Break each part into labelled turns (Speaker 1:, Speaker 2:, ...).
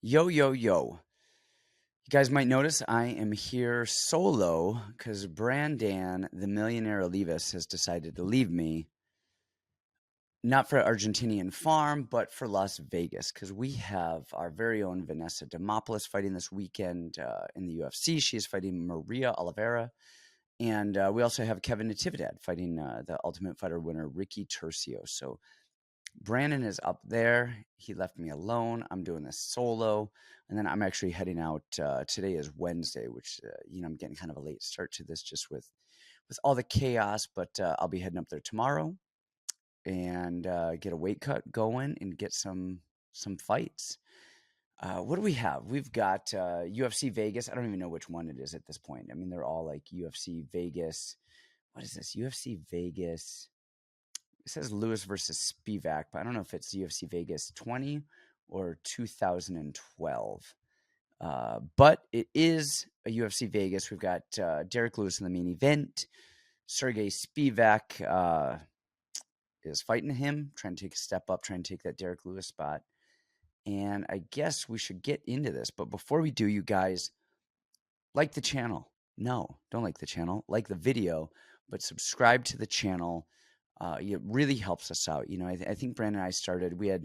Speaker 1: Yo, yo, yo. You guys might notice I am here solo because Brandan, the millionaire Olivas, has decided to leave me, not for Argentinian farm, but for Las Vegas, because we have our very own Vanessa Demopoulos fighting this weekend in the UFC. She is fighting Maria Oliveira. And we also have Kevin Natividad fighting the Ultimate Fighter winner, Ricky Turcios. So Brandon is up there. He left me alone. I'm doing this solo. And then I'm actually heading out. Today is Wednesday, which, I'm getting kind of a late start to this just with all the chaos. But I'll be heading up there tomorrow and get a weight cut going and get some fights. What do we have? We've got UFC Vegas. I don't even know which one it is at this point. I mean, they're all like UFC Vegas. What is this? UFC Vegas. It says Lewis versus Spivac, but I don't know if it's UFC Vegas 20 or 2012. But it is a UFC Vegas. We've got Derrick Lewis in the main event. Serghei Spivac is fighting him, trying to take a step up, trying to take that Derrick Lewis spot. And I guess we should get into this. But before we do, you guys, like the channel. No, don't like the channel. Like the video, but subscribe to the channel. It really helps us out. I think Brandon and I started, I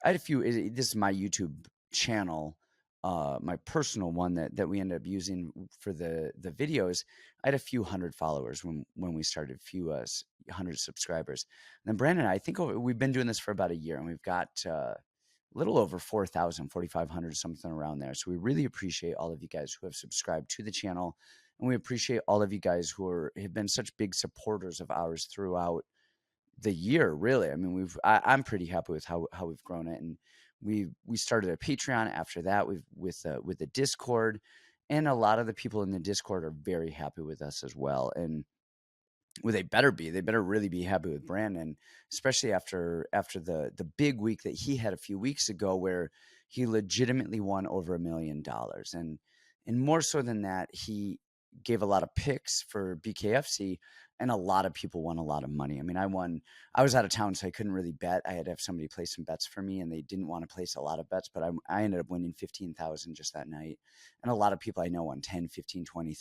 Speaker 1: had a few, this is my YouTube channel, my personal one that we ended up using for the videos. I had a few hundred followers when we started, a few hundred subscribers. And then Brandon and I think we've been doing this for about a year, and we've got a little over 4,000, 4,500, something around there. So we really appreciate all of you guys who have subscribed to the channel. And we appreciate all of you guys who have been such big supporters of ours throughout the year, really. I mean, I'm pretty happy with how we've grown it. And we started a Patreon after that with the Discord. And a lot of the people in the Discord are very happy with us as well. And they better really be happy with Brandon, especially after the big week that he had a few weeks ago where he legitimately won over $1 million. And more so than that, he gave a lot of picks for BKFC, and a lot of people won a lot of money. I mean, I was out of town, so I couldn't really bet. I had to have somebody place some bets for me, and they didn't want to place a lot of bets, but I ended up winning $15,000 just that night. And a lot of people I know won $10, $15, $20,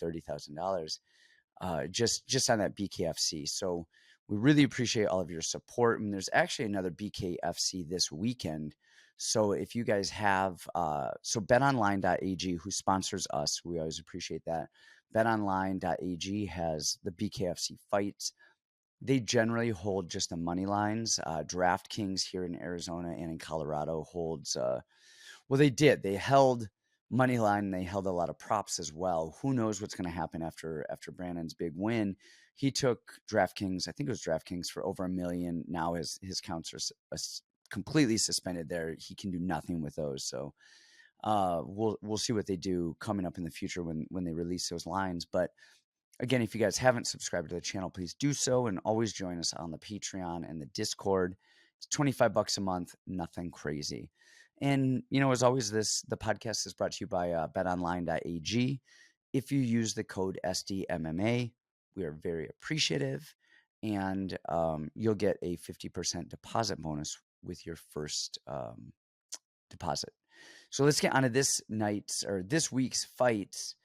Speaker 1: $30,000 just on that BKFC. So we really appreciate all of your support. And there's actually another BKFC this weekend. So if you guys have, so Betonline.ag, who sponsors us, we always appreciate that. Betonline.ag has the BKFC fights. They generally hold just the money lines. DraftKings here in Arizona and in Colorado holds, they did. They held money line. They held a lot of props as well. Who knows what's going to happen after Brandon's big win? He took DraftKings, I think it was DraftKings, for over $1 million. Now his counts are completely suspended there. He can do nothing with those. So we'll see what they do coming up in the future when they release those lines. But again, if you guys haven't subscribed to the channel, please do so, and always join us on the Patreon and the Discord. It's $25 a month, nothing crazy. And as always, the podcast is brought to you by betonline.ag. If you use the code SDMMA, we are very appreciative, and you'll get a 50% deposit bonus with your first deposit. So let's get on to this week's fights.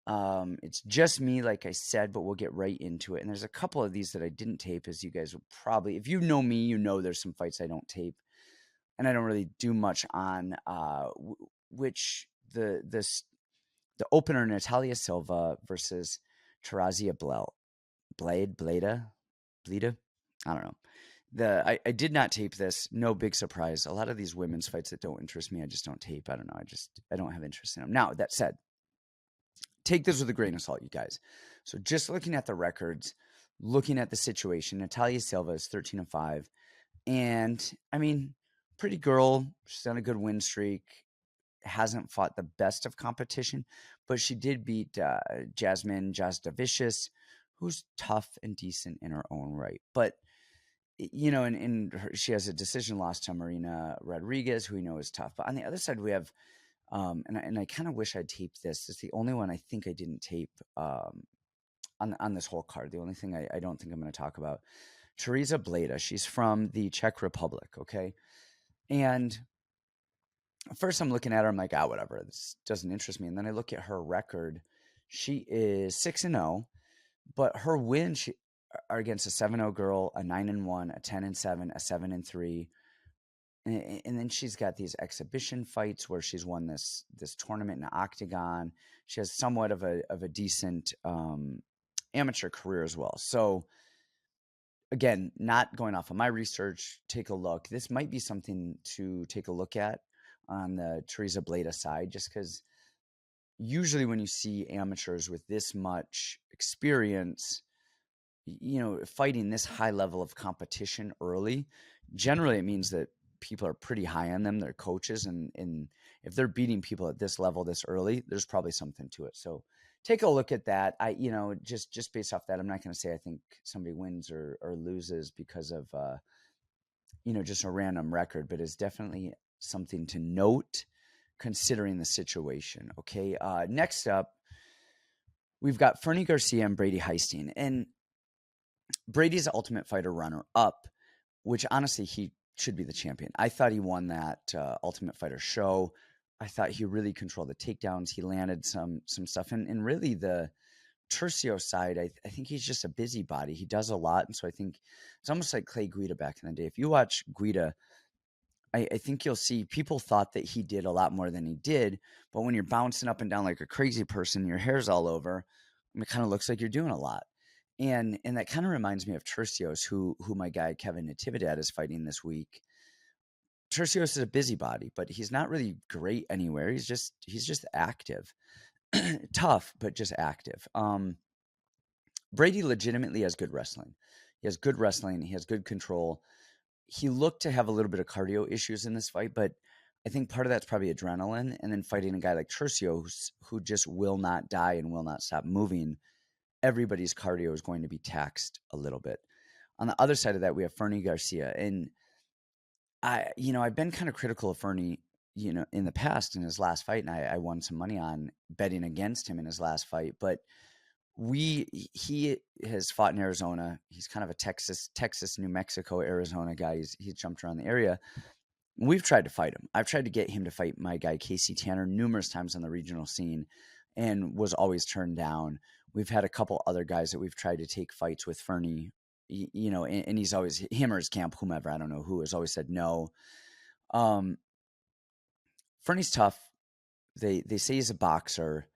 Speaker 1: It's just me, like I said, but we'll get right into it. And there's a couple of these that I didn't tape, as you guys will probably, if you know me, there's some fights I don't tape, and I don't really do much on. Which the opener, Natalia Silva versus Terea Bleda. I don't know. I did not tape this. No big surprise. A lot of these women's fights that don't interest me, I just don't tape. I don't know. I don't have interest in them. Now, that said, take this with a grain of salt, you guys. So just looking at the records, looking at the situation, Natalia Silva is 13-5. And I mean, pretty girl. She's on a good win streak. Hasn't fought the best of competition, but she did beat Jasmine Jasdavicius, who's tough and decent in her own right. But she has a decision loss to Maryna Rodriguez, who we know is tough. But on the other side, we have, and I kind of wish I'd taped this. It's the only one I think I didn't tape on this whole card. The only thing I don't think I'm going to talk about. Teresa Bleda. She's from the Czech Republic, okay? And first I'm looking at her, I'm like, whatever, this doesn't interest me. And then I look at her record. She is 6-0, but her wins are against a 7-0 girl, a 9-1, a 10-7, a 7-3. And then she's got these exhibition fights where she's won this tournament in the octagon. She has somewhat of a decent amateur career as well. So again, not going off of my research, take a look. This might be something to take a look at on the Teresa Bleda side, just because usually when you see amateurs with this much experience, fighting this high level of competition early, generally it means that people are pretty high on them, their coaches, and if they're beating people at this level this early, there's probably something to it. So take a look at that. Just based off that, I'm not going to say I think somebody wins or loses because of just a random record, but it's definitely something to note considering the situation. Okay, next up, we've got Fernie Garcia and Brady Hiestand, and Brady's Ultimate Fighter runner-up, which honestly he should be the champion. I thought he won that Ultimate Fighter show. I thought he really controlled the takedowns. He landed some stuff, and really the Turcios side, I think he's just a busybody. He does a lot, and so I think it's almost like Clay Guida back in the day. If you watch Guida, I think you'll see people thought that he did a lot more than he did, but when you're bouncing up and down like a crazy person, your hair's all over, it kind of looks like you're doing a lot. And that kind of reminds me of Turcios, who my guy Kevin Natividad is fighting this week. Turcios is a busybody, but he's not really great anywhere. He's just active, tough, but just active. Brady legitimately has good wrestling. He has good wrestling. He has good control. He looked to have a little bit of cardio issues in this fight, but I think part of that's probably adrenaline. And then fighting a guy like Turcios, who just will not die and will not stop moving, everybody's cardio is going to be taxed a little bit. On the other side of that, we have Fernie Garcia. And I've been kind of critical of Fernie, in the past in his last fight, and I won some money on betting against him in his last fight. But he has fought in Arizona. He's kind of a Texas, New Mexico, Arizona guy. He's jumped around the area. We've tried to fight him. I've tried to get him to fight my guy Casey Tanner numerous times on the regional scene and was always turned down. We've had a couple other guys that we've tried to take fights with Fernie, and he's always, him or his camp, whomever, I don't know who, has always said no. Fernie's tough. They say he's a boxer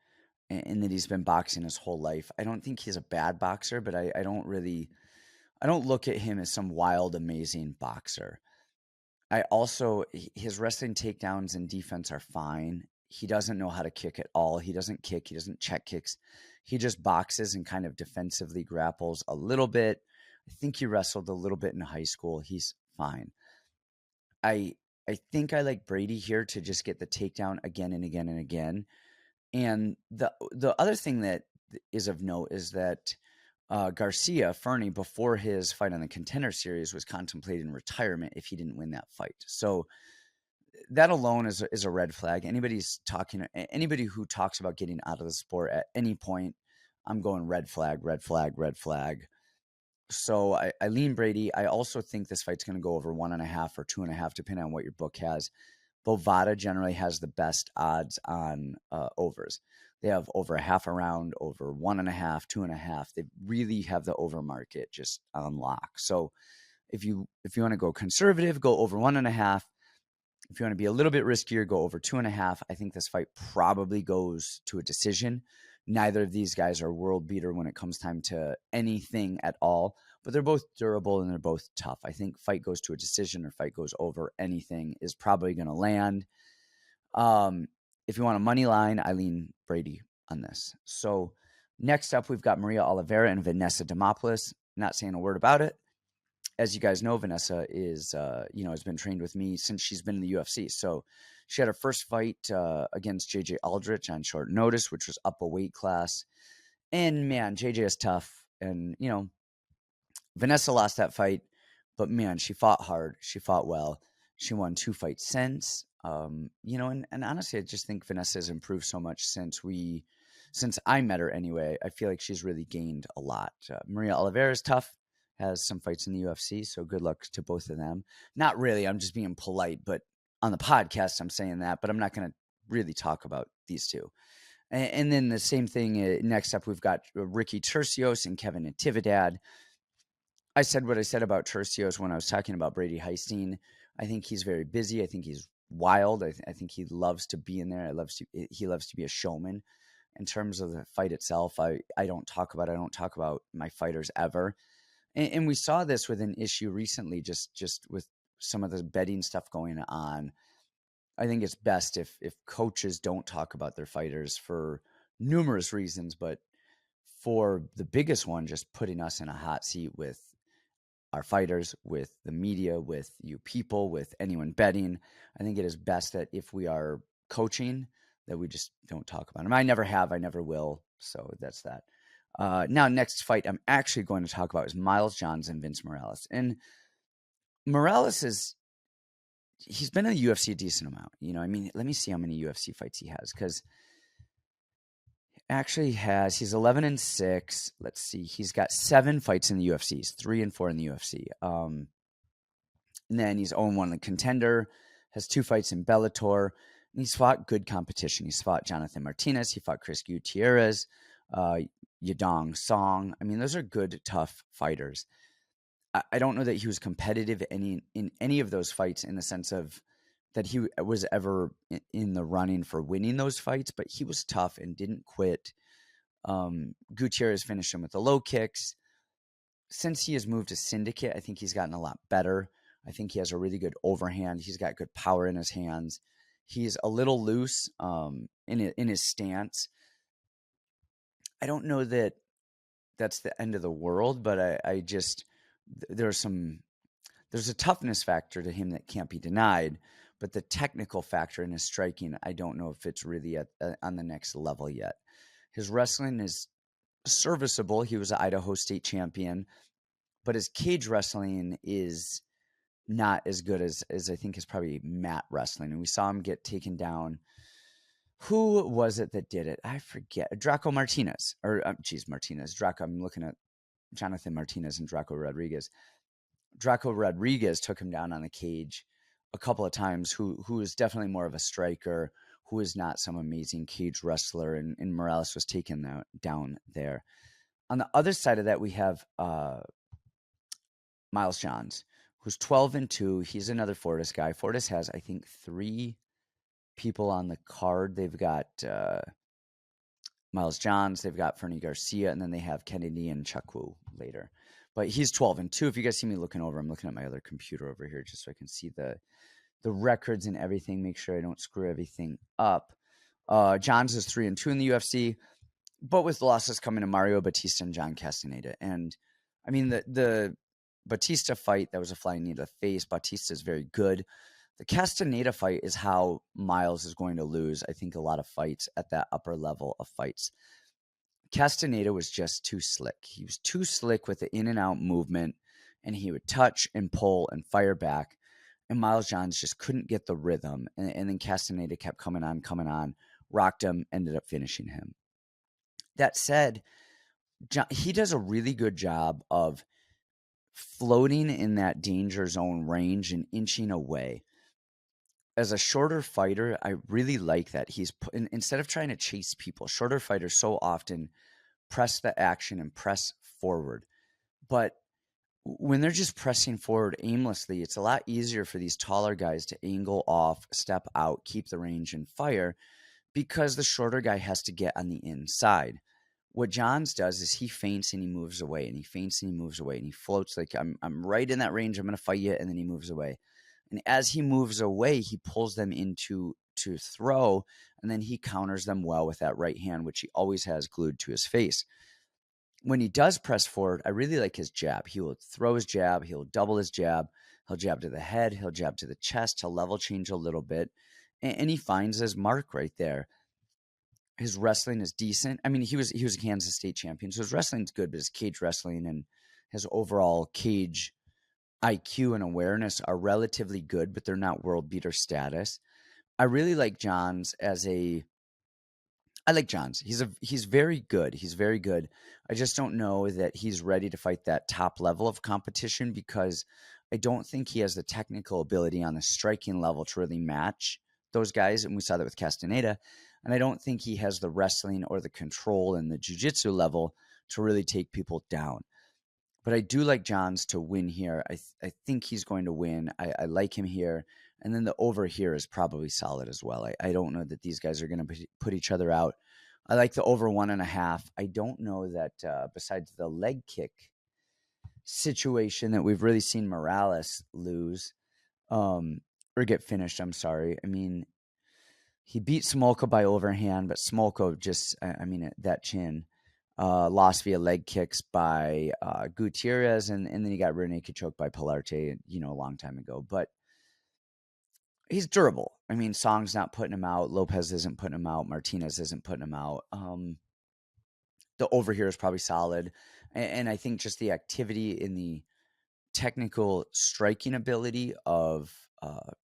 Speaker 1: and that he's been boxing his whole life. I don't think he's a bad boxer, but I don't look at him as some wild, amazing boxer. His wrestling takedowns and defense are fine. He doesn't know how to kick at all. He doesn't kick. He doesn't check kicks. He just boxes and kind of defensively grapples a little bit. I think he wrestled a little bit in high school. He's fine. I think I like Brady here to just get the takedown again and again and again. And the other thing that is of note is that Garcia, Fernie, before his fight on the Contender Series, was contemplating retirement if he didn't win that fight. So that alone is a red flag. Anybody who talks about getting out of the sport at any point, I'm going red flag, red flag, red flag. So I lean Brady. I also think this fight's going to go over 1.5 or 2.5, depending on what your book has. Bovada generally has the best odds on overs. They have over a half a round, over 1.5, 2.5. They really have the over market just on lock. So if you want to go conservative, go over 1.5. If you want to be a little bit riskier, go over 2.5. I think this fight probably goes to a decision. Neither of these guys are world beater when it comes time to anything at all, but they're both durable and they're both tough. I think fight goes to a decision or fight goes over anything is probably going to land. If you want a money line, I lean Brady on this. So next up, we've got Maria Oliveira and Vanessa Demopoulos. Not saying a word about it. As you guys know, Vanessa is, has been trained with me since she's been in the UFC. So she had her first fight against JJ Aldrich on short notice, which was up a weight class. And man, JJ is tough. And, Vanessa lost that fight, but man, she fought hard. She fought well. She won 2 fights since, and honestly, I just think Vanessa has improved so much since I met her anyway. I feel like she's really gained a lot. Maria Oliveira is tough. Has some fights in the UFC, so good luck to both of them. Not really, I'm just being polite, but on the podcast, I'm saying that, but I'm not going to really talk about these two. And then the same thing, next up, we've got Ricky Turcios and Kevin Natividad. I said what I said about Turcios when I was talking about Brady Hiestand. I think he's very busy. I think he's wild. I think he loves to be in there. He loves to be a showman. In terms of the fight itself, I don't talk about my fighters ever. And we saw this with an issue recently, just with some of the betting stuff going on. I think it's best if coaches don't talk about their fighters for numerous reasons, but for the biggest one, just putting us in a hot seat with our fighters, with the media, with you people, with anyone betting. I think it is best that if we are coaching, that we just don't talk about them. I never have, I never will. So that's that. Now, next fight I'm actually going to talk about is Miles Johns and Vince Morales. And Morales he's been in the UFC a decent amount. I mean, let me see how many UFC fights he has, because actually he's 11-6. Let's see. He's got 7 fights in the UFC. He's 3-4 in the UFC. And then he's 0-1 in the Contender, has 2 fights in Bellator, and he's fought good competition. He's fought Jonathan Martinez. He fought Chris Gutierrez, Yadong Song. I mean, those are good, tough fighters. I don't know that he was competitive in any of those fights, in the sense of that he was ever in the running for winning those fights, but he was tough and didn't quit. Gutierrez finished him with the low kicks. Since he has moved to Syndicate, I think he's gotten a lot better. I think he has a really good overhand. He's got good power in his hands. He's a little loose in his stance. I don't know that that's the end of the world, but I just there's a toughness factor to him that can't be denied, but the technical factor in his striking, I don't know if it's really on the next level yet. His wrestling is serviceable. He was an Idaho State champion, but his cage wrestling is not as good as I think is probably mat wrestling. And we saw him get taken down. Who was it that did it? I forget. Draco Martinez. Martinez. I'm looking at Jonathan Martinez and Draco Rodriguez. Draco Rodriguez took him down on the cage a couple of times, who is definitely more of a striker, who is not some amazing cage wrestler, and Morales was taken down there. On the other side of that, we have Miles Johns, who's 12-2. He's another Fortis guy. Fortis has, I think, 3 people on the card. They've got Miles Johns, they've got Fernie Garcia, and then they have Kennedy and Chukwu later. But he's 12-2. If you guys see me looking over, I'm looking at my other computer over here just so I can see the records and everything, make sure I don't screw everything up. Johns is 3-2 in the UFC, but with losses coming to Mario Batista and John Castaneda. And I mean, the Batista fight, that was a flying knee to the face. Batista is very good. The Castaneda fight is how Miles is going to lose, I think, a lot of fights at that upper level of fights. Castaneda was just too slick. He was too slick with the in and out movement, and he would touch and pull and fire back. And Miles Johns just couldn't get the rhythm. And then Castaneda kept coming on, rocked him, ended up finishing him. That said, he does a really good job of floating in that danger zone range and inching away. As a shorter fighter, I really like that. Instead of trying to chase people, shorter fighters so often press the action and press forward. But when they're just pressing forward aimlessly, it's a lot easier for these taller guys to angle off, step out, keep the range, and fire, because the shorter guy has to get on the inside. What Johns does is he feints and he moves away, and he feints and he moves away, and he floats like, I'm right in that range, I'm going to fight you, and then he moves away. And as he moves away, he pulls them into to throw, and then he counters them well with that right hand, which he always has glued to his face. When he does press forward, I really like his jab. He will throw his jab. He'll double his jab. He'll jab to the head. He'll jab to the chest. He'll level change a little bit, and he finds his mark right there. His wrestling is decent. I mean, he was a Kansas State champion, so his wrestling's good, but his cage wrestling and his overall cage IQ and awareness are relatively good, but they're not world beater status. I really like Johns I like Johns. He's very good. He's very good. I just don't know that he's ready to fight that top level of competition, because I don't think he has the technical ability on the striking level to really match those guys. And we saw that with Castaneda. And I don't think he has the wrestling or the control and the jiu-jitsu level to really take people down. But I do like Johns to win here. I think he's going to win. I like him here. And then the over here is probably solid as well. I don't know that these guys are going to put each other out. I like the over 1.5. I don't know that besides the leg kick situation that we've really seen Morales lose or get finished. I'm sorry. I mean, he beat Smolka by overhand, but Smolka just, that chin. Lost via leg kicks by Gutierrez, and then he got rear naked choked by Pilarte, a long time ago. But he's durable. I mean, Song's not putting him out. Lopez isn't putting him out. Martinez isn't putting him out. The over here is probably solid. And I think just the activity in the technical striking ability of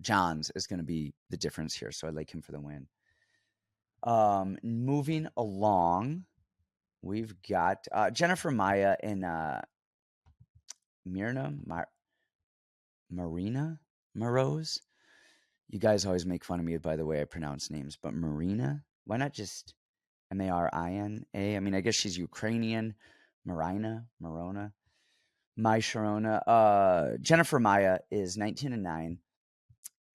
Speaker 1: Johns is going to be the difference here. So I like him for the win. Moving along, we've got Jennifer Maia and Maryna, Moroz. You guys always make fun of me by the way I pronounce names, but Maryna, why not just Marina? I mean, I guess she's Ukrainian. Maryna. Mai Sharona. Jennifer Maia is 19-9,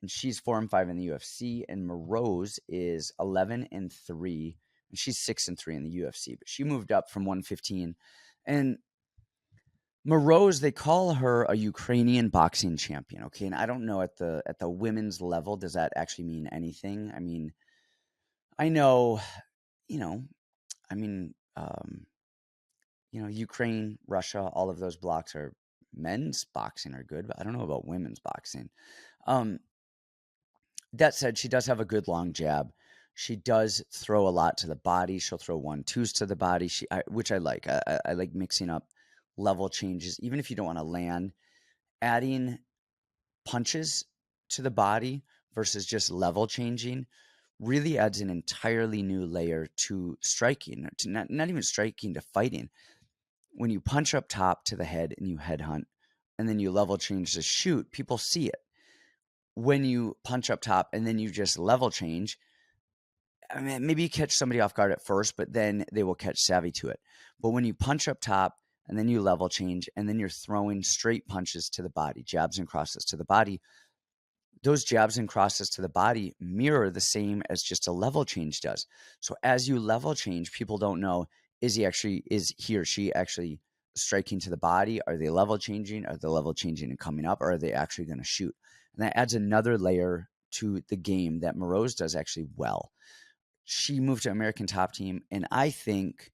Speaker 1: and she's 4-5 in the UFC, and Moroz is 11-3, and she's 6-3 in the UFC. But she moved up from 115, and Moroz, they call her a Ukrainian boxing champion. Okay, and I don't know at the women's level, does that actually mean anything? I mean, I know, Ukraine, Russia, all of those blocks are men's boxing are good, but I don't know about women's boxing. That said, she does have a good long jab. She does throw a lot to the body. She'll throw 1-2s to the body, which I like. I like mixing up level changes, even if you don't want to land, adding punches to the body versus just level changing really adds an entirely new layer to striking, to not even striking, to fighting. When you punch up top to the head and you headhunt, and then you level change to shoot, people see it. When you punch up top and then you just level change, I mean, maybe you catch somebody off guard at first, but then they will catch savvy to it. But when you punch up top and then you level change and then you're throwing straight punches to the body, jabs and crosses to the body, those jabs and crosses to the body mirror the same as just a level change does. So as you level change, people don't know, is he or she actually striking to the body? Are they level changing? Are they level changing and coming up? Or are they actually going to shoot? And that adds another layer to the game that Moroz does actually well. She moved to American Top Team, and I think,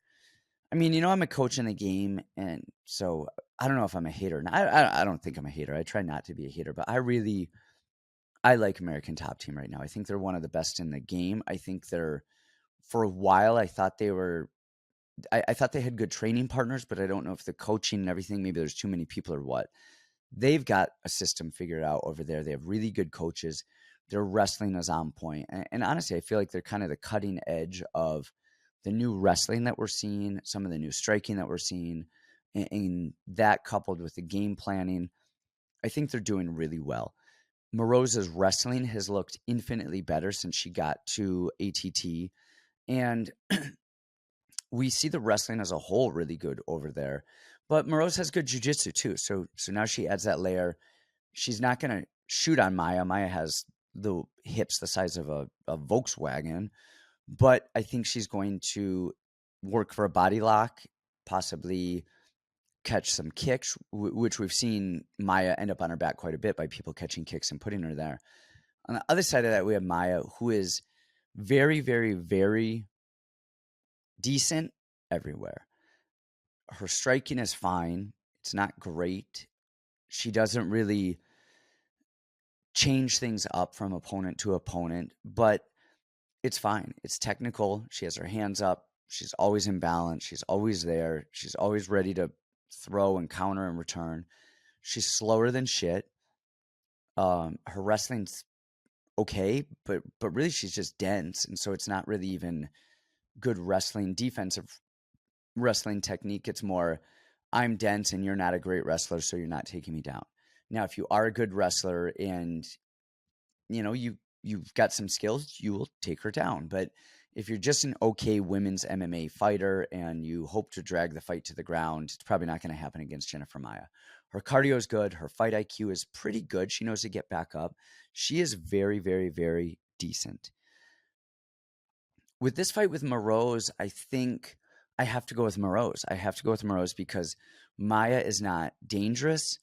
Speaker 1: I'm a coach in the game, and so I don't know if I'm a hater. I don't think I'm a hater. I try not to be a hater, but I like American Top Team right now. I think they're one of the best in the game. I think for a while, I thought they had good training partners, but I don't know if the coaching and everything, maybe there's too many people or what. They've got a system figured out over there. They have really good coaches. Their wrestling is on point. And honestly, I feel like they're kind of the cutting edge of the new wrestling that we're seeing, some of the new striking that we're seeing, and that coupled with the game planning, I think they're doing really well. Moroz's wrestling has looked infinitely better since she got to ATT. And we see the wrestling as a whole really good over there. But Moroz has good jiu-jitsu too. So now she adds that layer. She's not going to shoot on Maia. Maia has the hips the size of a Volkswagen. But I think she's going to work for a body lock, possibly catch some kicks, which we've seen Maia end up on her back quite a bit by people catching kicks and putting her there. On the other side of that, we have Maia, who is very, very, very decent everywhere. Her striking is fine. It's not great. She doesn't really change things up from opponent to opponent, but it's fine. It's technical. She has her hands up. She's always in balance. She's always there. She's always ready to throw and counter and return. She's slower than shit. Her wrestling's okay, but really she's just dense, and so it's not really even good wrestling, defensive wrestling technique. It's more, I'm dense and you're not a great wrestler, so you're not taking me down. Now, if you are a good wrestler and, you've got some skills, you will take her down. But if you're just an okay women's MMA fighter and you hope to drag the fight to the ground, it's probably not going to happen against Jennifer Maia. Her cardio is good. Her fight IQ is pretty good. She knows to get back up. She is very, very, very decent. With this fight with Moroz, I think I have to go with Moroz. I have to go with Moroz because Maia is not dangerous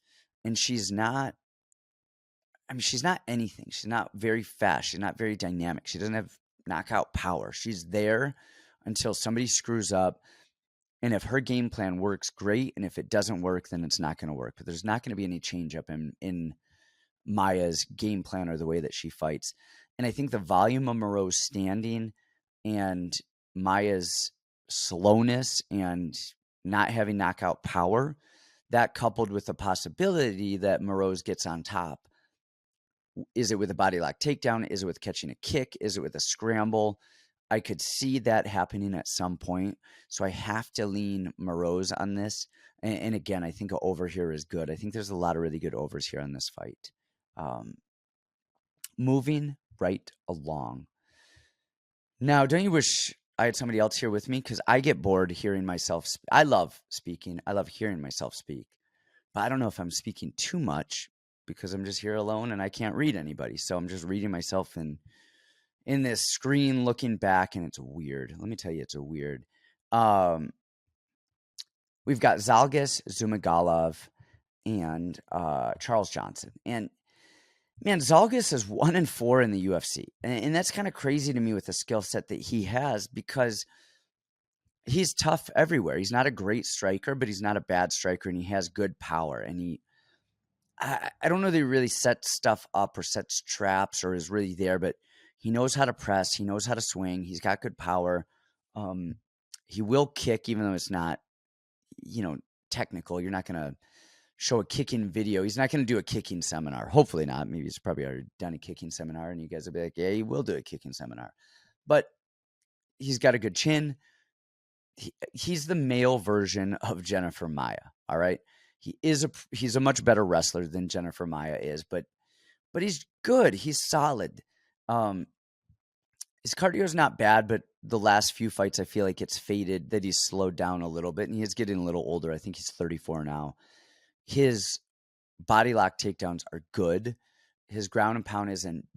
Speaker 1: and she's not anything. She's not very fast. She's not very dynamic. She doesn't have knockout power. She's there until somebody screws up. And if her game plan works, great. And if it doesn't work, then it's not going to work. But there's not going to be any change up in Maia's game plan or the way that she fights. And I think the volume of Moroz standing and Maia's slowness and not having knockout power, that coupled with the possibility that Moroz gets on top. Is it with a body lock takedown? Is it with catching a kick? Is it with a scramble? I could see that happening at some point. So I have to lean Moroz on this. And again, I think an over here is good. I think there's a lot of really good overs here on this fight. Moving right along. Now, don't you wish I had somebody else here with me? Because I get bored hearing myself. I love speaking. I love hearing myself speak. But I don't know if I'm speaking too much because I'm just here alone and I can't read anybody. So I'm just reading myself in this screen looking back, and it's weird. Let me tell you, it's a weird. We've got Zhalgas, Zhumagulov, and Charles Johnson. And man, Zhalgas is 1-4 in the UFC. And that's kind of crazy to me with the skill set that he has because he's tough everywhere. He's not a great striker, but he's not a bad striker, and he has good power. And I don't know that he really sets stuff up or sets traps or is really there, but he knows how to press. He knows how to swing. He's got good power. He will kick, even though it's not, technical. You're not going to show a kicking video. He's not going to do a kicking seminar. Hopefully not. Maybe he's probably already done a kicking seminar, and you guys will be like, yeah, he will do a kicking seminar. But he's got a good chin. He's the male version of Jennifer Maia, all right? He's a much better wrestler than Jennifer Maia is, but he's good. He's solid. His cardio is not bad, but the last few fights I feel like it's faded, that he's slowed down a little bit, and he is getting a little older. I think he's 34 now. His body lock takedowns are good. His ground and pound isn't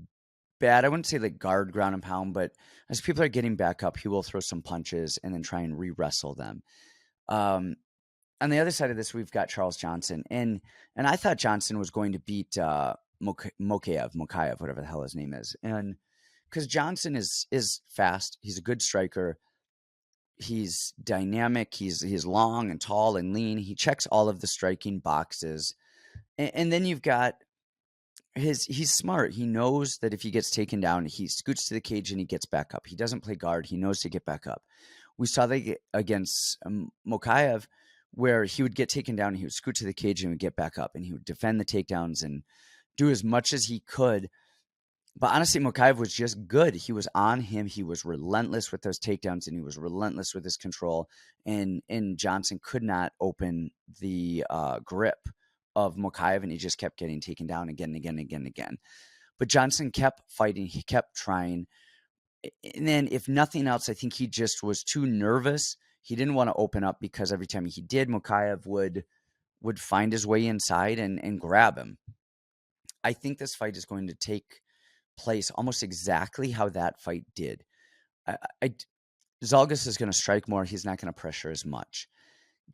Speaker 1: bad. I wouldn't say like guard ground and pound, but as people are getting back up, he will throw some punches and then try and re-wrestle them. On the other side of this, we've got Charles Johnson. And I thought Johnson was going to beat Mokaev, whatever the hell his name is. And because Johnson is fast. He's a good striker. He's dynamic. He's long and tall and lean. He checks all of the striking boxes. And then you've got he's smart. He knows that if he gets taken down, he scoots to the cage and he gets back up. He doesn't play guard. He knows to get back up. We saw that against Mokaev, where he would get taken down and he would scoot to the cage and would get back up and he would defend the takedowns and do as much as he could. But honestly, Mokaev was just good. He was on him. He was relentless with those takedowns and he was relentless with his control. And Johnson could not open the grip of Mokaev, and he just kept getting taken down again and again and again and again. But Johnson kept fighting. He kept trying. And then if nothing else, I think he just was too nervous. He didn't want to open up because every time he did, Mokaev would find his way inside and grab him. I think this fight is going to take place almost exactly how that fight did. Zhalgas is going to strike more. He's not going to pressure as much.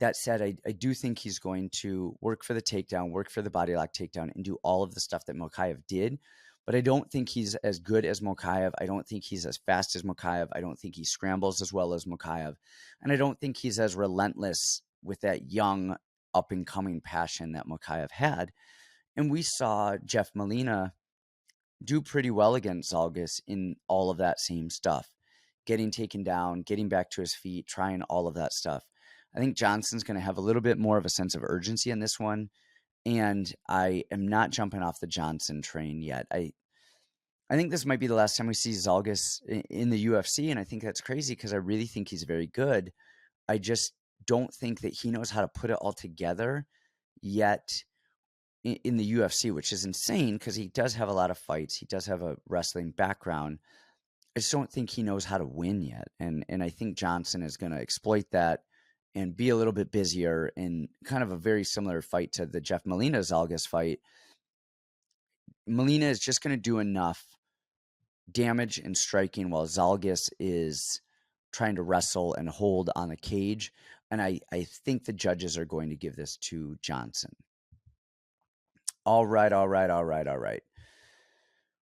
Speaker 1: That said, I do think he's going to work for the takedown, work for the body lock takedown, and do all of the stuff that Mokaev did. But I don't think he's as good as Mokaev. I don't think he's as fast as Mokaev. I don't think he scrambles as well as Mokaev. And I don't think he's as relentless with that young, up-and-coming passion that Mokaev had. And we saw Jeff Maryna do pretty well against Zhalgas in all of that same stuff. Getting taken down, getting back to his feet, trying all of that stuff. I think Johnson's going to have a little bit more of a sense of urgency in this one. And I am not jumping off the Johnson train yet. I think this might be the last time we see Zhalgas in the UFC, and I think that's crazy because I really think he's very good. I just don't think that he knows how to put it all together yet in the UFC, which is insane because he does have a lot of fights. He does have a wrestling background. I just don't think he knows how to win yet. And I think Johnson is going to exploit that and be a little bit busier in kind of a very similar fight to the Jeff Molina Zhalgas fight. Molina is just going to do enough damage and striking while Zhalgas is trying to wrestle and hold on the cage. And I think the judges are going to give this to Johnson. All right.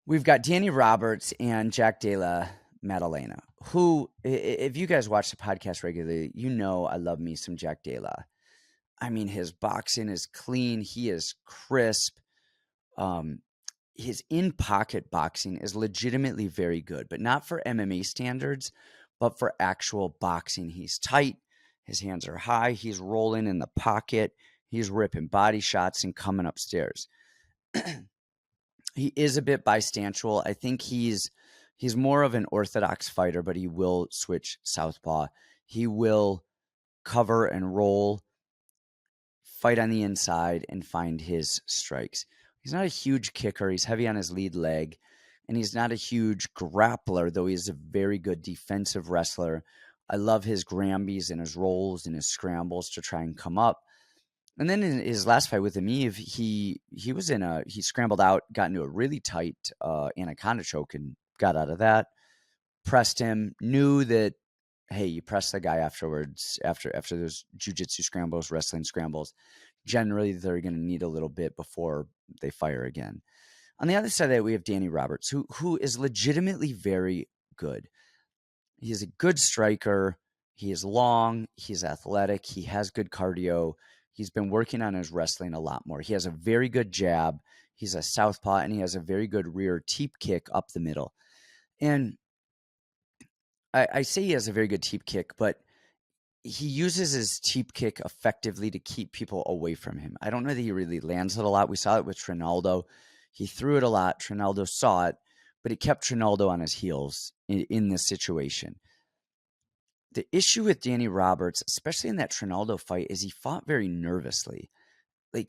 Speaker 1: We've got Danny Roberts and Jack Della Maddalena, who, if you guys watch the podcast regularly, you know I love me some Jack Della. I mean, his boxing is clean. He is crisp. His in-pocket boxing is legitimately very good, but not for MMA standards, but for actual boxing. He's tight. His hands are high. He's rolling in the pocket. He's ripping body shots and coming upstairs. He is a bit bystantial. I think he's more of an orthodox fighter, but he will switch southpaw. He will cover and roll, fight on the inside, and find his strikes. He's not a huge kicker. He's heavy on his lead leg, and he's not a huge grappler, though he's a very good defensive wrestler. I love his Grambies and his rolls and his scrambles to try and come up. And then in his last fight with Amiv, he scrambled out, got into a really tight anaconda choke and got out of that. Pressed him, knew that, hey, you press the guy afterwards, after those jiu-jitsu scrambles, wrestling scrambles. Generally, they're going to need a little bit before they fire again. On the other side of that, we have Danny Roberts, who is legitimately very good. He is a good striker. He is long. He's athletic. He has good cardio. He's been working on his wrestling a lot more. He has a very good jab. He's a southpaw, and he has a very good rear teep kick up the middle. And I say he has a very good teep kick, but he uses his teep kick effectively to keep people away from him. I don't know that he really lands it a lot. We saw it with Trinaldo. He threw it a lot. Trinaldo saw it, but it kept Trinaldo on his heels in this situation. The issue with Danny Roberts, especially in that Trinaldo fight, is he fought very nervously. I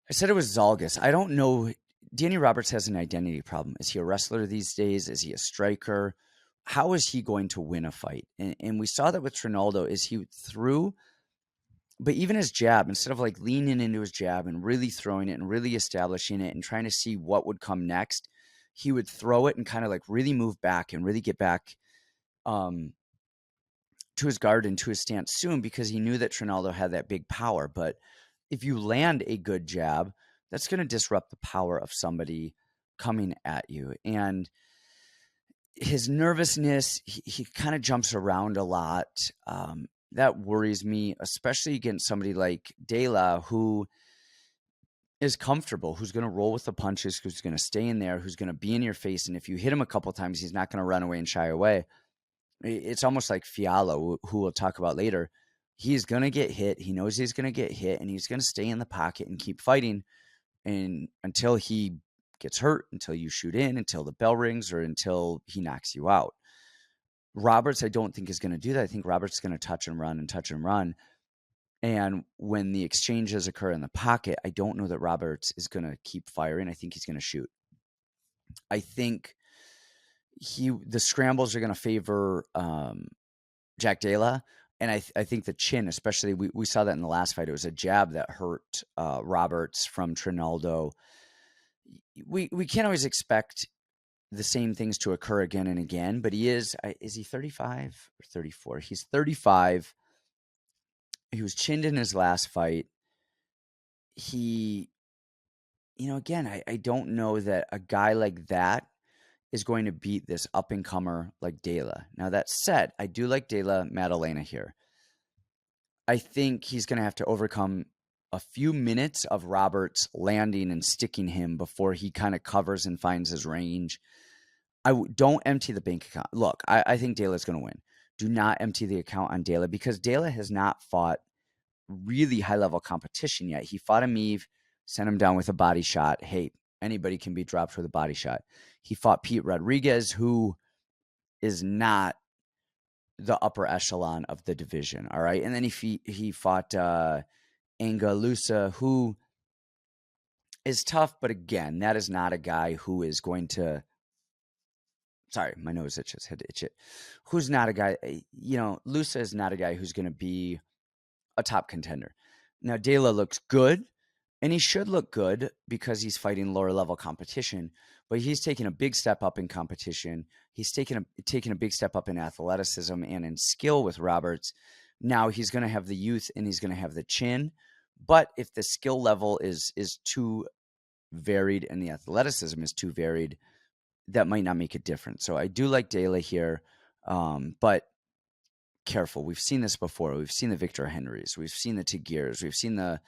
Speaker 1: said it was Zhalgas. I don't know. Danny Roberts has an identity problem. Is he a wrestler these days? Is he a striker? How is he going to win a fight? And we saw that with Trinaldo is he threw, but even his jab, instead of like leaning into his jab and really throwing it and really establishing it and trying to see what would come next, he would throw it and kind of like really move back and really get back to his guard and to his stance soon because he knew that Trinaldo had that big power. But if you land a good jab, that's going to disrupt the power of somebody coming at you. And his nervousness, he kind of jumps around a lot. That worries me, especially against somebody like Della, who is comfortable, who's going to roll with the punches, who's going to stay in there, who's going to be in your face. And if you hit him a couple times, he's not going to run away and shy away. It's almost like Filaho, who we'll talk about later. He's going to get hit. He knows he's going to get hit, and he's going to stay in the pocket and keep fighting and until he gets hurt, until you shoot in, until the bell rings, or until he knocks you out. Roberts, I don't think is going to do that. I think Roberts is going to touch and run and touch and run. And when the exchanges occur in the pocket, I don't know that Roberts is going to keep firing. I think he's going to shoot. I think the scrambles are going to favor Jack Della. And I think the chin, especially, we saw that in the last fight. It was a jab that hurt Roberts from Trinaldo. We can't always expect the same things to occur again and again, but is he 35 or 34? He's 35. He was chinned in his last fight. Again, I don't know that a guy like that is going to beat this up-and-comer like Della. Now, that said, I do like Della Maddalena here. I think he's going to have to overcome a few minutes of Roberts landing and sticking him before he kind of covers and finds his range. Don't empty the bank account. Look, I think Della's going to win. Do not empty the account on Della because Della has not fought really high-level competition yet. He fought Amiv, sent him down with a body shot. Hey, anybody can be dropped with a body shot. He fought Pete Rodriguez, who is not the upper echelon of the division, all right? And then he fought Angalusa, who is tough. But again, that is not a guy who is going to. Sorry, my nose itches. Had to itch it. Who's not a guy? Lusa is not a guy who's going to be a top contender. Now, Della looks good, and he should look good because he's fighting lower level competition. But he's taken a big step up in competition. He's taken a big step up in athleticism and in skill with Roberts. Now he's going to have the youth and he's going to have the chin. But if the skill level is too varied and the athleticism is too varied, that might not make a difference. So I do like Della here, but careful. We've seen this before. We've seen the Victor Henrys. We've seen the Tagirs. We've seen the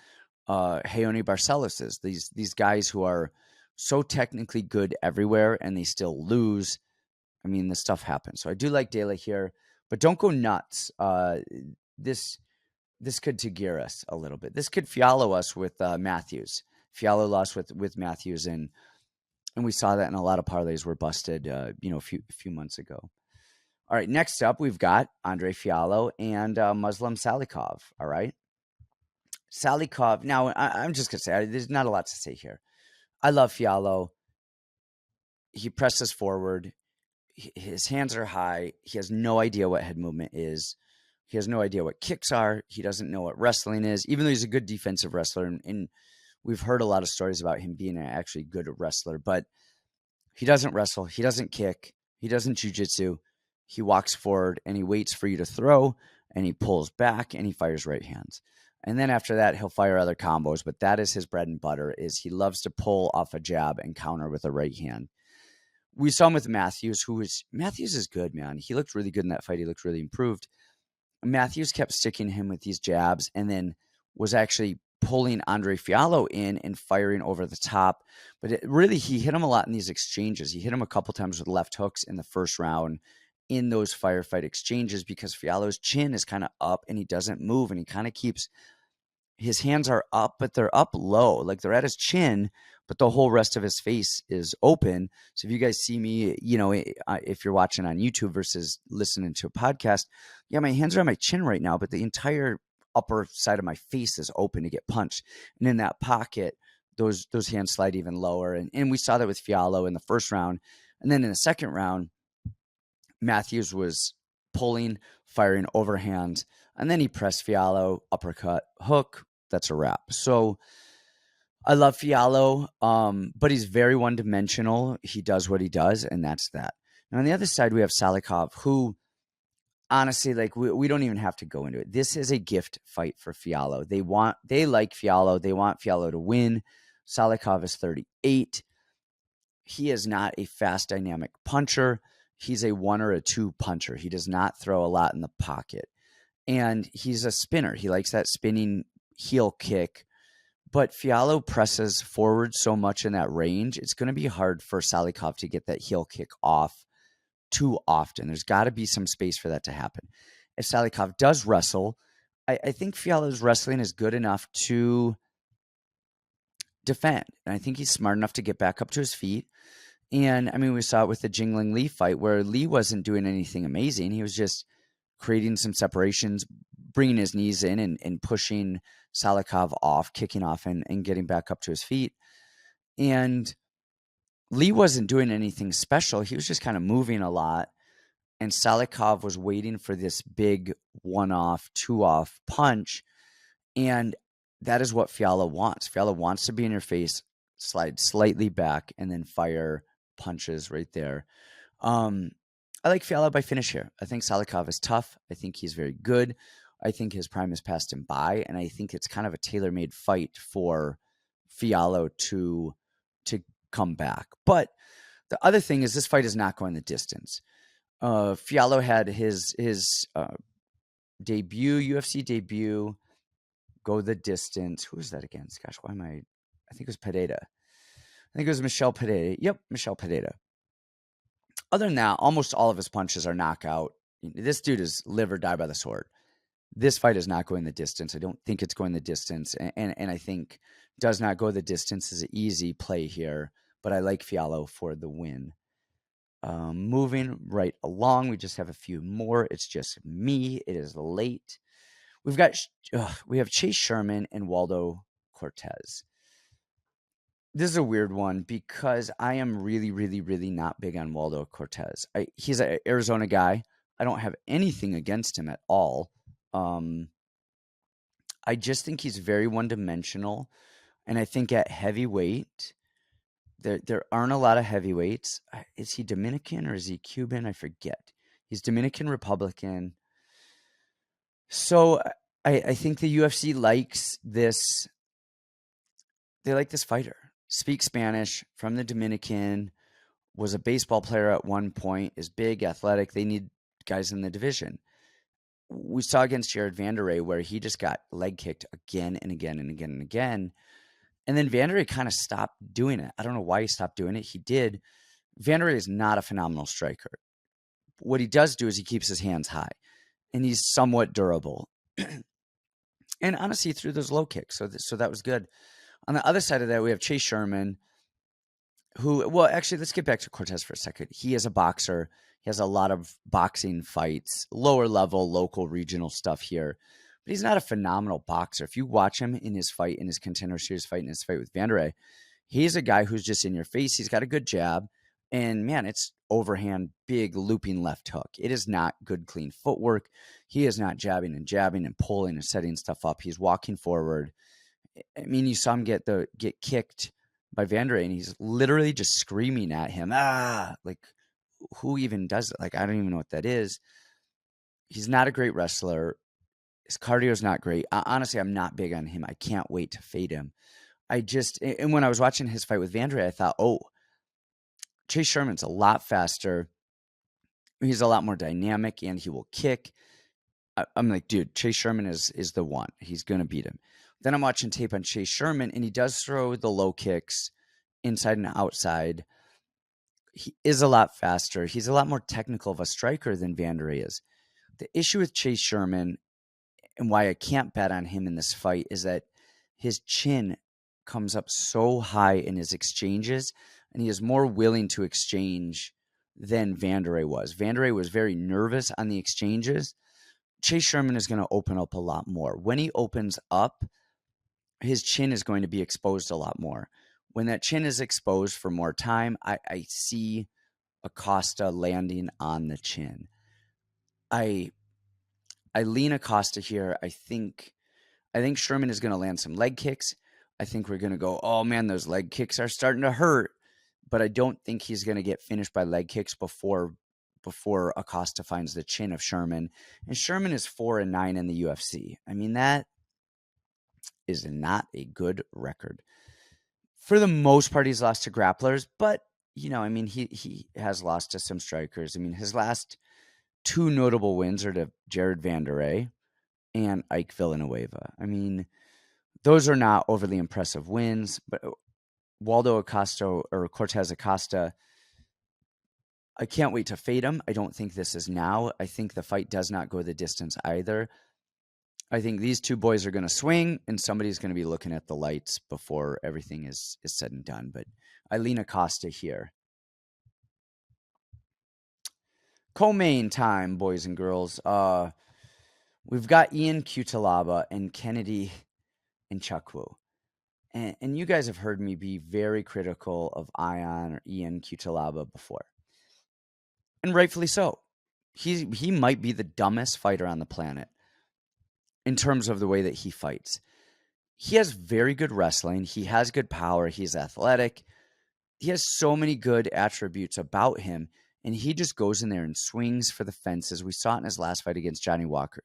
Speaker 1: Heoni Barceloses. These guys who are so technically good everywhere and they still lose. I mean, this stuff happens. So I do like Della here, but don't go nuts. This could Tagir us a little bit. This could Filaho us with Matthews. Filaho lost with Matthews, and we saw that in a lot of parlays were busted, a few months ago. All right, next up, we've got Andre Filaho and Muslim Salikhov, all right? Salikhov, now, I'm just going to say, there's not a lot to say here. I love Filaho. He presses forward. His hands are high. He has no idea what head movement is. He has no idea what kicks are. He doesn't know what wrestling is, even though he's a good defensive wrestler. And we've heard a lot of stories about him being an actually good wrestler, but he doesn't wrestle. He doesn't kick. He doesn't jiu-jitsu. He walks forward and he waits for you to throw, and he pulls back and he fires right hands. And then after that, he'll fire other combos, but that is his bread and butter. Is he loves to pull off a jab and counter with a right hand. We saw him with Matthews, Matthews is good, man. He looked really good in that fight. He looked really improved. Matthews kept sticking him with these jabs and then was actually pulling Andre Filaho in and firing over the top. But he hit him a lot in these exchanges. He hit him a couple times with left hooks in the first round in those firefight exchanges because Fialaho's chin is kind of up and he doesn't move, and he kind of keeps his hands are up, but they're up low. Like they're at his chin, but the whole rest of his face is open. So if you guys see me, if you're watching on YouTube versus listening to a podcast, yeah, my hands are on my chin right now, but the entire upper side of my face is open to get punched. And in that pocket, those hands slide even lower. And we saw that with Filaho in the first round. And then in the second round, Matthews was pulling, firing overhand, and then he pressed Filaho, uppercut, hook. That's a wrap. So I love Filaho, but he's very one-dimensional. He does what he does, and that's that. Now, on the other side, we have Salikhov, who, honestly, like we don't even have to go into it. This is a gift fight for Filaho. They like Filaho. They want Filaho to win. Salikhov is 38. He is not a fast, dynamic puncher. He's a 1 or a 2 puncher. He does not throw a lot in the pocket. And he's a spinner. He likes that spinning heel kick. But Filaho presses forward so much in that range, it's going to be hard for Salikhov to get that heel kick off too often. There's got to be some space for that to happen. If Salikhov does wrestle, I think Fialaho's wrestling is good enough to defend. And I think he's smart enough to get back up to his feet. And, I mean, we saw it with the Jingling Lee fight where Lee wasn't doing anything amazing. He was just creating some separations, bringing his knees in and pushing Salikhov off, kicking off and getting back up to his feet. And Lee wasn't doing anything special. He was just kind of moving a lot. And Salikhov was waiting for this big 1-off, 2-off punch. And that is what Filaho wants. Filaho wants to be in your face, slide slightly back, and then fire punches right there. I like Filaho by finish here. I think Salikhov is tough. I think he's very good. I think his prime has passed him by, and I think it's kind of a tailor-made fight for Filaho to come back. But the other thing is this fight is not going the distance. Filaho had his UFC debut, go the distance. Who is that against? Gosh, why am I think it was Pereira. I think it was Michel Pereira. Yep, Michel Pereira. Other than that, almost all of his punches are knockout. This dude is live or die by the sword. This fight is not going the distance. I don't think it's going the distance. And I think does not go the distance is an easy play here. But I like Filaho for the win. Moving right along, we just have a few more. It's just me. It is late. We have Chase Sherman and Waldo Cortes. This is a weird one because I am really, really, really not big on Waldo Cortes. He's an Arizona guy. I don't have anything against him at all. Um, I just think he's very one-dimensional, and I think at heavyweight, there aren't a lot of heavyweights. Is he Dominican or is he Cuban? I forget. He's Dominican Republican. So I think the UFC likes this. They like this fighter. Speaks Spanish, from the Dominican, was a baseball player at one point, is big, athletic. They need guys in the division. We saw against Jared Vanderlei where he just got leg kicked again and again and again and again. And then Vanderlei kind of stopped doing it. I don't know why he stopped doing it. He did. Vanderlei is not a phenomenal striker. What he does do is he keeps his hands high, and he's somewhat durable. And honestly, he threw those low kicks, so that was good. On the other side of that, we have Chase Sherman, who, well, actually, let's get back to Cortes for a second. He is a boxer. He has a lot of boxing fights, lower level, local, regional stuff here. But he's not a phenomenal boxer. If you watch him in his fight, in his Contender Series fight, in his fight with Vanderlei, he's a guy who's just in your face. He's got a good jab. And, man, it's overhand, big, looping left hook. It is not good, clean footwork. He is not jabbing and pulling and setting stuff up. He's walking forward. I mean, you saw him get kicked by Vanderlei, and he's literally just screaming at him, like, who even does it? Like, I don't even know what that is. He's not a great wrestler. His cardio is not great. Honestly, I'm not big on him. I can't wait to fade him. And when I was watching his fight with Vanderlei, I thought, oh, Chase Sherman's a lot faster. He's a lot more dynamic, and he will kick. I'm like, dude, Chase Sherman is the one. He's going to beat him. Then I'm watching tape on Chase Sherman, and he does throw the low kicks inside and outside. He is a lot faster. He's a lot more technical of a striker than Vanderlei is. The issue with Chase Sherman, and why I can't bet on him in this fight, is that his chin comes up so high in his exchanges, and he is more willing to exchange than Vanderlei was. Vanderlei was very nervous on the exchanges. Chase Sherman is going to open up a lot more. When he opens up, his chin is going to be exposed a lot more. When that chin is exposed for more time, I see Acosta landing on the chin. I lean Acosta here. I think Sherman is going to land some leg kicks. I think we're going to go, oh man, those leg kicks are starting to hurt. But I don't think he's going to get finished by leg kicks before Acosta finds the chin of Sherman. And Sherman is 4-9 in the UFC. I mean, that is not a good record. For the most part, he's lost to grapplers, but, you know, I mean, he has lost to some strikers. I mean, his last two notable wins are to Jared Vanderlei and Ike Villanueva. I mean, those are not overly impressive wins, but Waldo Acosta or Cortes-Acosta, I can't wait to fade him. I don't think this is now. I think the fight does not go the distance either. I think these two boys are going to swing, and somebody's going to be looking at the lights before everything is said and done. But I lean Acosta here. Co-main time, boys and girls. We've got Ian Cutelaba and Kennedy Nzechukwu. And you guys have heard me be very critical of Ian Cutelaba before. And rightfully so. He might be the dumbest fighter on the planet in terms of the way that he fights. He has very good wrestling. He has good power. He's athletic. He has so many good attributes about him, and he just goes in there and swings for the fences. We saw it in his last fight against Johnny Walker.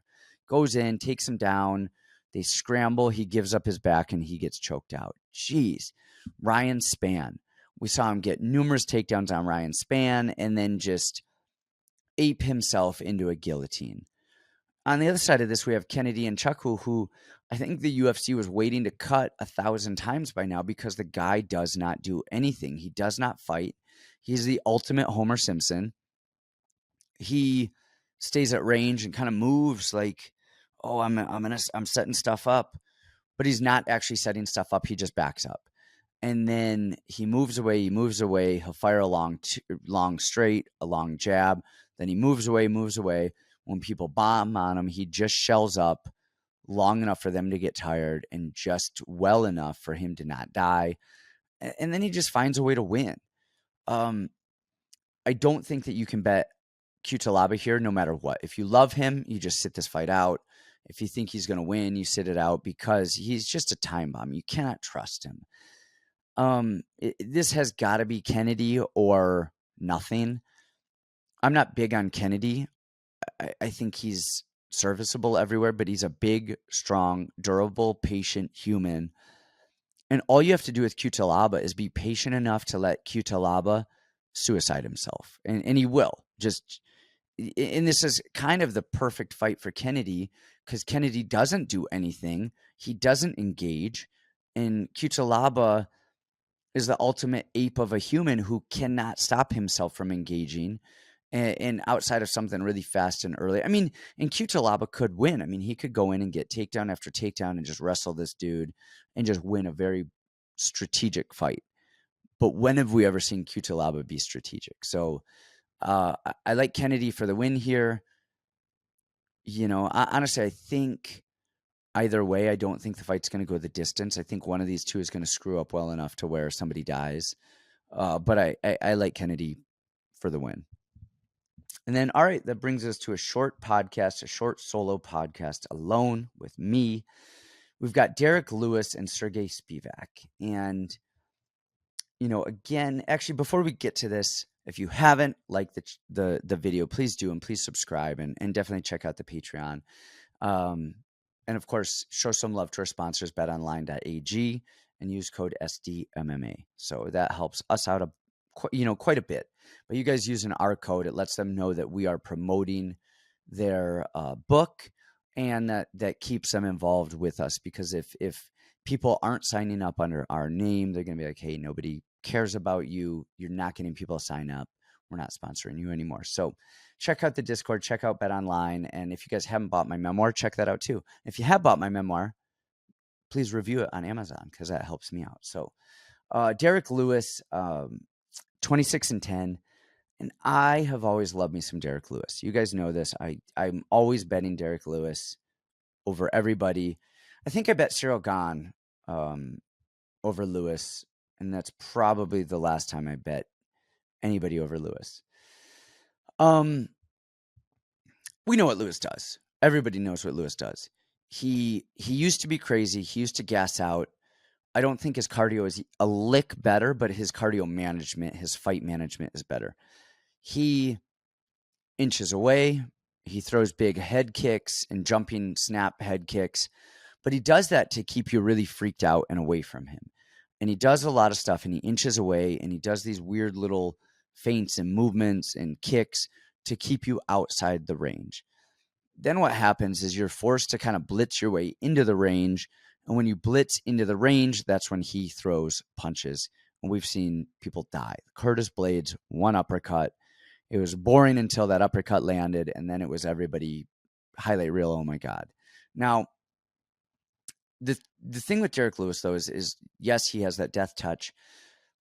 Speaker 1: Goes in, takes him down. They scramble. He gives up his back, and he gets choked out. Jeez. Ryan Spann. We saw him get numerous takedowns on Ryan Spann and then just ape himself into a guillotine. On the other side of this, we have Kennedy Nzechukwu, who I think the UFC was waiting to cut 1,000 times by now because the guy does not do anything. He does not fight. He's the ultimate Homer Simpson. He stays at range and kind of moves like, oh, I'm setting stuff up, but he's not actually setting stuff up. He just backs up, and then he moves away. He'll fire a long straight, a long jab. Then he moves away. When people bomb on him, he just shells up long enough for them to get tired and just well enough for him to not die. and then he just finds a way to win. I don't think that you can bet Cutelaba here no matter what. If you love him, you just sit this fight out. If you think he's going to win, you sit it out because he's just a time bomb. You cannot trust him. This has got to be Kennedy or nothing. I'm not big on Kennedy. I think he's serviceable everywhere, but he's a big, strong, durable, patient human. And all you have to do with Cutelaba is be patient enough to let Cutelaba suicide himself. And he will. And this is kind of the perfect fight for Kennedy because Kennedy doesn't do anything. He doesn't engage. And Cutelaba is the ultimate ape of a human who cannot stop himself from engaging. And outside of something really fast and early, I mean, and Cutelaba could win. I mean, he could go in and get takedown after takedown and just wrestle this dude and just win a very strategic fight. But when have we ever seen Cutelaba be strategic? So I like Kennedy for the win here. Honestly, I think either way, I don't think the fight's going to go the distance. I think one of these two is going to screw up well enough to where somebody dies. But I like Kennedy for the win. And then, all right, that brings us to a short solo podcast alone with me. We've got Derrick Lewis and Serghei Spivac. And, again, actually, before we get to this, if you haven't liked the video, please do, and please subscribe and definitely check out the Patreon. And of course, show some love to our sponsors, Betonline.ag, and use code SDMMA. So that helps us out quite a bit. But you guys using our code, it lets them know that we are promoting their book, and that keeps them involved with us. Because if people aren't signing up under our name, they're going to be like, hey, nobody cares about you. You're not getting people to sign up. We're not sponsoring you anymore. So check out the Discord, check out BetOnline. And if you guys haven't bought my memoir, check that out too. If you have bought my memoir, please review it on Amazon because that helps me out. So Derrick Lewis, 26-10. And I have always loved me some Derrick Lewis. You guys know this. I'm always betting Derrick Lewis over everybody. I think I bet Cyril Gane over Lewis. And that's probably the last time I bet anybody over Lewis. We know what Lewis does. Everybody knows what Lewis does. He used to be crazy. He used to gas out. I don't think his cardio is a lick better, but his cardio management, his fight management is better. He inches away. He throws big head kicks and jumping snap head kicks, but he does that to keep you really freaked out and away from him. And he does a lot of stuff, and he inches away, and he does these weird little feints and movements and kicks to keep you outside the range. Then what happens is you're forced to kind of blitz your way into the range. And when you blitz into the range, that's when he throws punches. And we've seen people die. Curtis Blades, one uppercut. It was boring until that uppercut landed, and then it was everybody highlight reel. Oh my God. Now, the thing with Derrick Lewis, though, is yes, he has that death touch.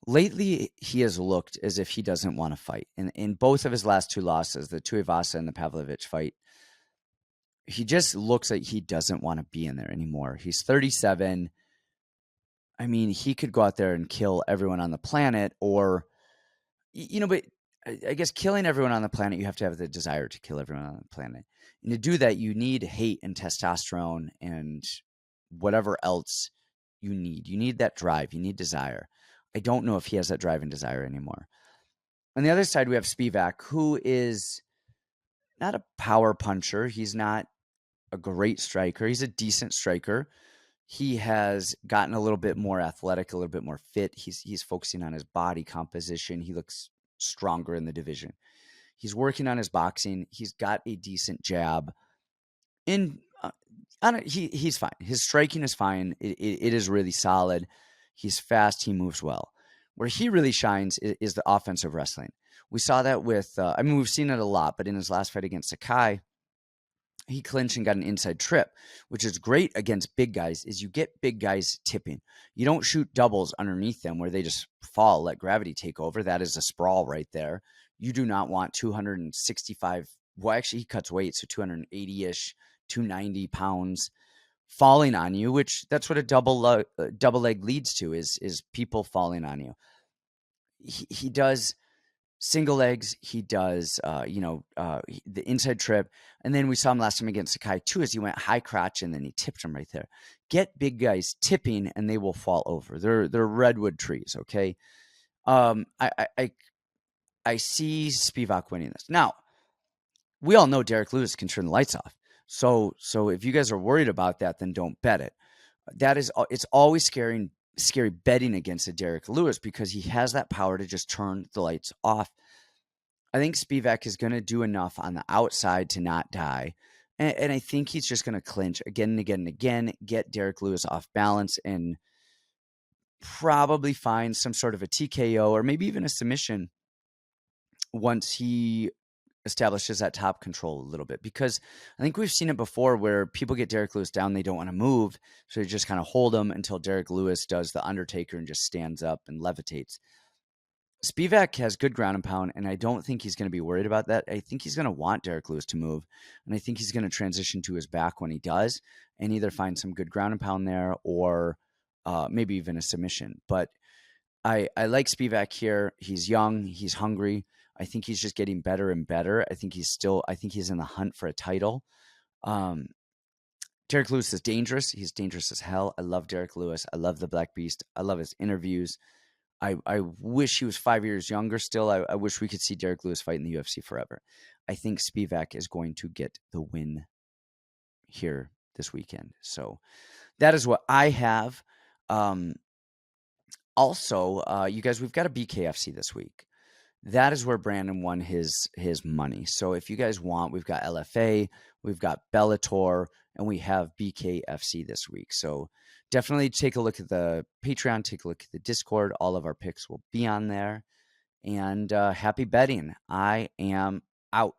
Speaker 1: Lately, he has looked as if he doesn't want to fight. In both of his last two losses, the Tuivasa and the Pavlovich fight, he just looks like he doesn't want to be in there anymore. He's 37. I mean, he could go out there and kill everyone on the planet, or, but I guess killing everyone on the planet, you have to have the desire to kill everyone on the planet. And to do that, you need hate and testosterone and whatever else you need. You need that drive. You need desire. I don't know if he has that drive and desire anymore. On the other side, we have Spivac, who is not a power puncher. He's not a great striker. He's a decent striker. He has gotten a little bit more athletic, a little bit more fit. He's focusing on his body composition. He looks stronger in the division. He's working on his boxing. He's got a decent jab. And he's fine. His striking is fine. It is really solid. He's fast. He moves well. Where he really shines is the offensive wrestling. We saw that with, we've seen it a lot, but in his last fight against Sakai, he clinched and got an inside trip, which is great against big guys, is you get big guys tipping. You don't shoot doubles underneath them where they just fall, let gravity take over. That is a sprawl right there. You do not want 265. Well, actually, he cuts weight, so 280-ish, 290 pounds. falling on you, which that's what a double leg leads to is people falling on you. He does single legs. He does, the inside trip. And then we saw him last time against Sakai too, as he went high crotch and then he tipped him right there. Get big guys tipping and they will fall over. They're redwood trees. Okay. I see Spivac winning this. Now, we all know Derrick Lewis can turn the lights off. So if you guys are worried about that, then don't bet it. It's always scary betting against a Derrick Lewis because he has that power to just turn the lights off. I think Spivac is going to do enough on the outside to not die. And I think he's just going to clinch again and again and again, get Derrick Lewis off balance, and probably find some sort of a TKO or maybe even a submission once he establishes that top control a little bit. Because I think we've seen it before where people get Derrick Lewis down, they don't want to move, so they just kind of hold him until Derrick Lewis does the Undertaker and just stands up and levitates. Spivac has good ground and pound, and I don't think he's going to be worried about that. I think he's going to want Derrick Lewis to move, and I think he's going to transition to his back when he does and either find some good ground and pound there or maybe even a submission. But I like Spivac here. He's young. He's hungry. I think he's just getting better and better. I think he's in the hunt for a title. Derrick Lewis is dangerous. He's dangerous as hell. I love Derrick Lewis. I love the Black Beast. I love his interviews. I wish he was 5 years younger still. I wish we could see Derrick Lewis fight in the UFC forever. I think Spivac is going to get the win here this weekend. So that is what I have. Also, you guys, we've got a BKFC this week. That is where Brandan won his money. So if you guys want, we've got LFA, we've got Bellator, and we have BKFC this week. So definitely take a look at the Patreon, take a look at the Discord. All of our picks will be on there. And happy betting. I am out.